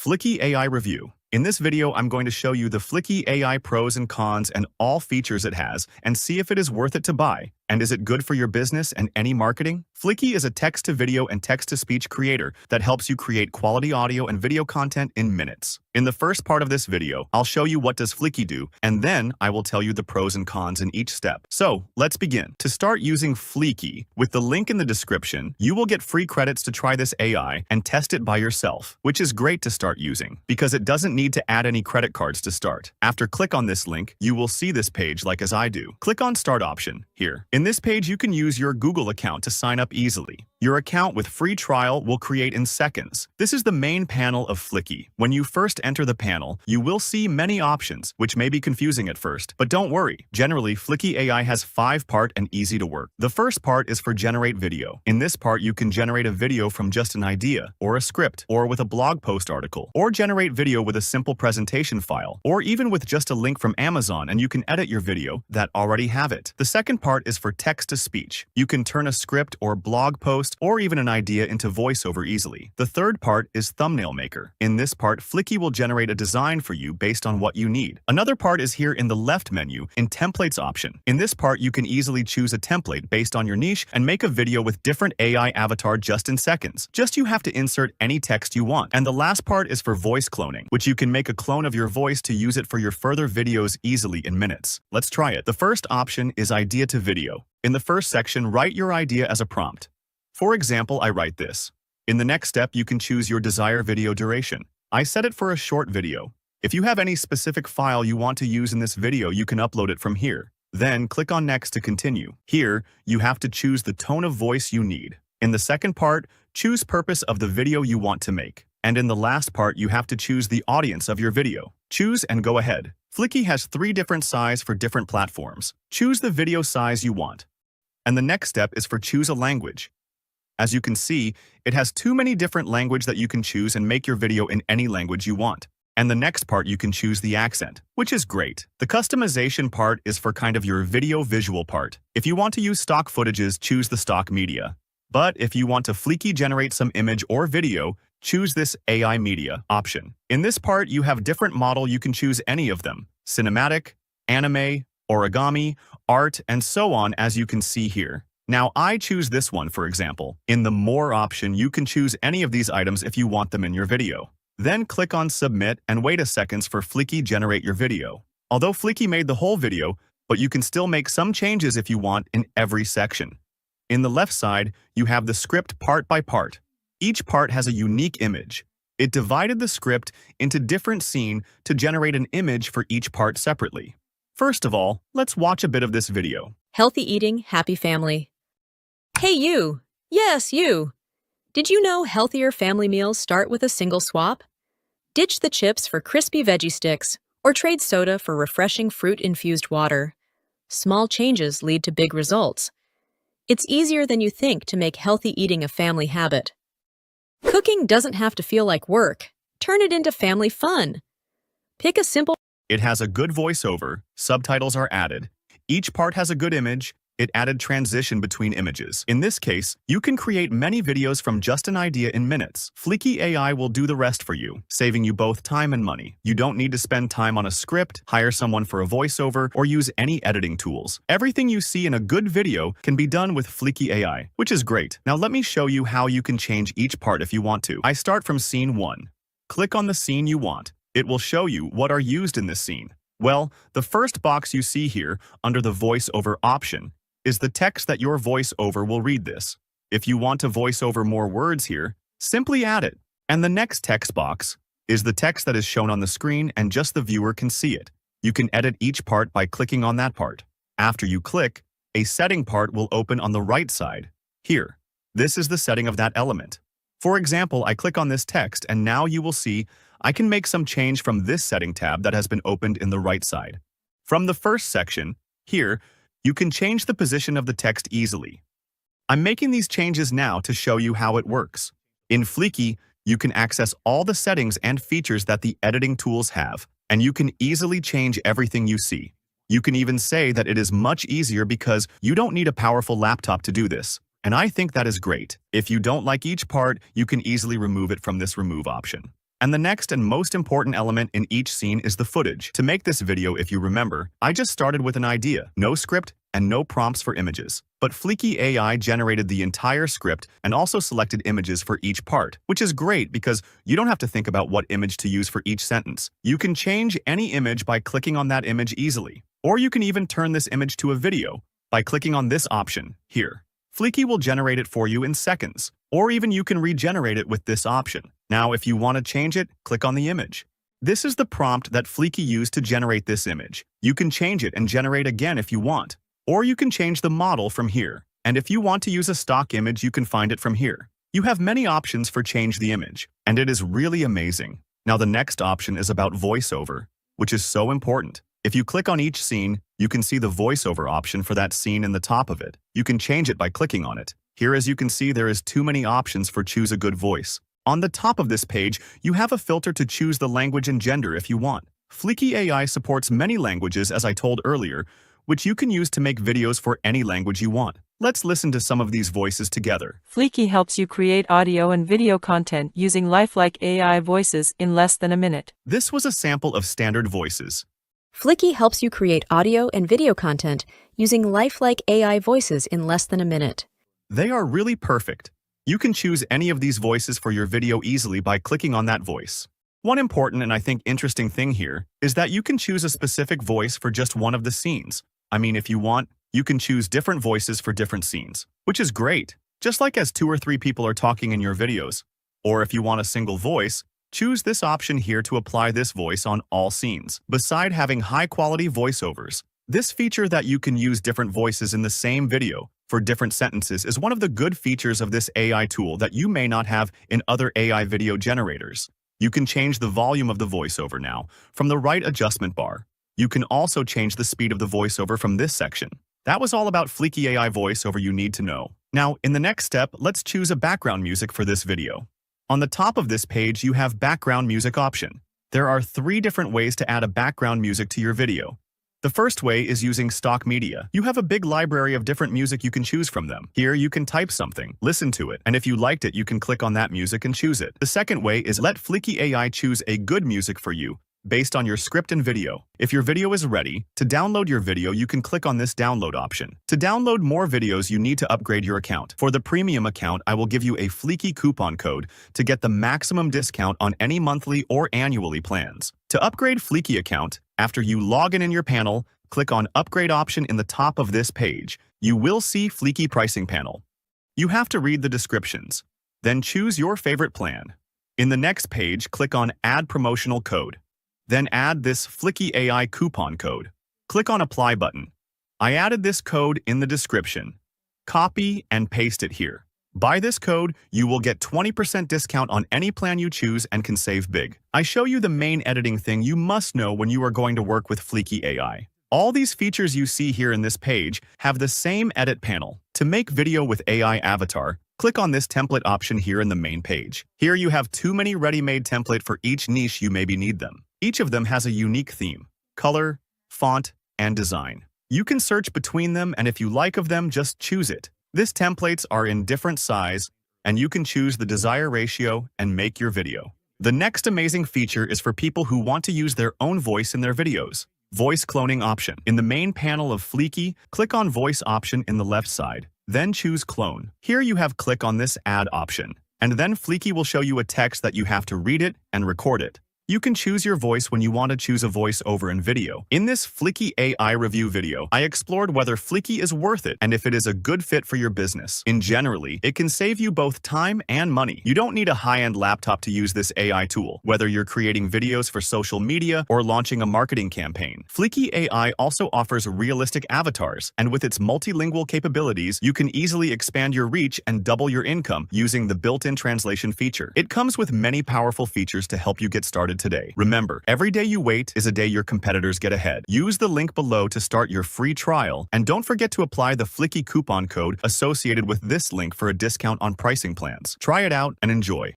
Fliki AI Review. In this video, I'm going to show you the Fliki AI pros and cons and all features it has, and see if it is worth it to buy. And is it good for your business and any marketing? Fliki is a text-to-video and text-to-speech creator that helps you create quality audio and video content in minutes. In the first part of this video, I'll show you what does Fliki do, and then I will tell you the pros and cons in each step. So, let's begin. To start using Fliki, with the link in the description, you will get free credits to try this AI and test it by yourself, which is great to start using, because it doesn't need to add any credit cards to start. After click on this link, you will see this page like as I do. Click on Start option here. In this page, you can use your Google account to sign up easily. Your account with free trial will create in seconds. This is the main panel of Fliki. When you first enter the panel, you will see many options, which may be confusing at first, but don't worry. Generally, Fliki AI has 5-part and easy to work. The first part is for generate video. In this part, you can generate a video from just an idea, or a script, or with a blog post article, or generate video with a simple presentation file, or even with just a link from Amazon, and you can edit your video that already have it. The second part is for text-to-speech. You can turn a script or blog post or even an idea into voiceover easily. The third part is thumbnail maker. In this part, Fliki will generate a design for you based on what you need. Another part is here in the left menu in templates option. In this part, you can easily choose a template based on your niche and make a video with different AI avatar just in seconds. Just you have to insert any text you want. And the last part is for voice cloning, which you can make a clone of your voice to use it for your further videos easily in minutes. Let's try it. The first option is idea to video. In the first section, write your idea as a prompt. For example, I write this. In the next step, you can choose your desired video duration. I set it for a short video. If you have any specific file you want to use in this video, you can upload it from here. Then click on Next to continue. Here, you have to choose the tone of voice you need. In the second part, choose purpose of the video you want to make. And in the last part, you have to choose the audience of your video. Choose and go ahead. Fliki has 3 different sizes for different platforms. Choose the video size you want. And the next step is for choose a language. As you can see, it has too many different languages that you can choose and make your video in any language you want. And the next part, you can choose the accent, which is great. The customization part is for kind of your video visual part. If you want to use stock footages, choose the stock media. But if you want to Fliki generate some image or video, choose this AI media option. In this part, you have different model. You can choose any of them: cinematic, anime, origami, art, and so on, as you can see here. Now, I choose this one, for example. In the More option, you can choose any of these items if you want them in your video. Then click on Submit and wait a second for Fliki generate your video. Although Fliki made the whole video, but you can still make some changes if you want in every section. In the left side, you have the script part by part. Each part has a unique image. It divided the script into different scenes to generate an image for each part separately. First of all, let's watch a bit of this video. Healthy eating, happy family. Hey you! Yes, you! Did you know healthier family meals start with a single swap? Ditch the chips for crispy veggie sticks, or trade soda for refreshing fruit-infused water. Small changes lead to big results. It's easier than you think to make healthy eating a family habit. Cooking doesn't have to feel like work. Turn it into family fun. Pick a simple... It has a good voiceover, subtitles are added. Each part has a good image. It added transition between images. In this case, you can create many videos from just an idea in minutes. Fliki AI will do the rest for you, saving you both time and money. You don't need to spend time on a script, hire someone for a voiceover, or use any editing tools. Everything you see in a good video can be done with Fliki AI, which is great. Now let me show you how you can change each part if you want to. I start from scene 1. Click on the scene you want. It will show you what are used in this scene. Well, the first box you see here, under the voiceover option, is the text that your voiceover will read this. If you want to voice over more words here, simply add it. And the next text box is the text that is shown on the screen and just the viewer can see it. You can edit each part by clicking on that part. After you click, a setting part will open on the right side. Here, this is the setting of that element. For example, I click on this text and now you will see I can make some change from this setting tab that has been opened in the right side. From the first section, here, you can change the position of the text easily. I'm making these changes now to show you how it works. In Fliki, you can access all the settings and features that the editing tools have, and you can easily change everything you see. You can even say that it is much easier because you don't need a powerful laptop to do this. And I think that is great. If you don't like each part, you can easily remove it from this remove option. And the next and most important element in each scene is the footage. To make this video, if you remember, I just started with an idea, no script and no prompts for images. But Fliki AI generated the entire script and also selected images for each part, which is great because you don't have to think about what image to use for each sentence. You can change any image by clicking on that image easily. Or you can even turn this image to a video by clicking on this option here. Fliki will generate it for you in seconds, or even you can regenerate it with this option. Now, if you want to change it, click on the image. This is the prompt that Fliki used to generate this image. You can change it and generate again if you want, or you can change the model from here. And if you want to use a stock image, you can find it from here. You have many options for change the image, and it is really amazing. Now, the next option is about voiceover, which is so important. If you click on each scene, you can see the voiceover option for that scene in the top of it. You can change it by clicking on it. Here, as you can see, there is too many options for choose a good voice. On the top of this page, you have a filter to choose the language and gender if you want. Fliki AI supports many languages, as I told earlier, which you can use to make videos for any language you want. Let's listen to some of these voices together. Fliki helps you create audio and video content using lifelike AI voices in less than a minute. This was a sample of standard voices. Fliki helps you create audio and video content using lifelike AI voices in less than a minute. They are really perfect. You can choose any of these voices for your video easily by clicking on that voice. One important and I think interesting thing here is that you can choose a specific voice for just one of the scenes. I mean, if you want, you can choose different voices for different scenes, which is great, just like as 2 or 3 people are talking in your videos. Or if you want a single voice, choose this option here to apply this voice on all scenes. Beside having high-quality voiceovers, this feature that you can use different voices in the same video for different sentences is one of the good features of this AI tool that you may not have in other AI video generators. You can change the volume of the voiceover now from the right adjustment bar. You can also change the speed of the voiceover from this section. That was all about Fliki AI voiceover you need to know. Now, in the next step, let's choose a background music for this video. On the top of this page, you have background music option. There are 3 different ways to add a background music to your video. The first way is using stock media. You have a big library of different music you can choose from them. Here, you can type something, listen to it, and if you liked it, you can click on that music and choose it. The second way is let Fliki AI choose a good music for you based on your script and video. If your video is ready, to download your video, you can click on this download option. To download more videos, you need to upgrade your account. For the premium account, I will give you a Fliki coupon code to get the maximum discount on any monthly or annually plans. To upgrade Fliki account, after you log in your panel, click on Upgrade option in the top of this page. You will see Fliki pricing panel. You have to read the descriptions. Then choose your favorite plan. In the next page, click on Add promotional code. Then add this Fliki AI coupon code. Click on Apply button. I added this code in the description. Copy and paste it here. By this code, you will get 20% discount on any plan you choose and can save big. I show you the main editing thing you must know when you are going to work with Fliki AI. All these features you see here in this page have the same edit panel. To make video with AI avatar, click on this template option here in the main page. Here you have too many ready-made template for each niche you maybe need them. Each of them has a unique theme, color, font, and design. You can search between them, and if you like of them, just choose it. These templates are in different size, and you can choose the desired ratio and make your video. The next amazing feature is for people who want to use their own voice in their videos. Voice cloning option. In the main panel of Fliki, click on Voice option in the left side, then choose Clone. Here you have click on this Add option, and then Fliki will show you a text that you have to read it and record it. You can choose your voice when you want to choose a voice over in video. In this Fliki AI review video, I explored whether Fliki is worth it and if it is a good fit for your business. In generally, it can save you both time and money. You don't need a high-end laptop to use this AI tool, whether you're creating videos for social media or launching a marketing campaign. Fliki AI also offers realistic avatars, and with its multilingual capabilities, you can easily expand your reach and double your income using the built-in translation feature. It comes with many powerful features to help you get started today. Remember, every day you wait is a day your competitors get ahead. Use the link below to start your free trial, and don't forget to apply the Fliki coupon code associated with this link for a discount on pricing plans. Try it out and enjoy.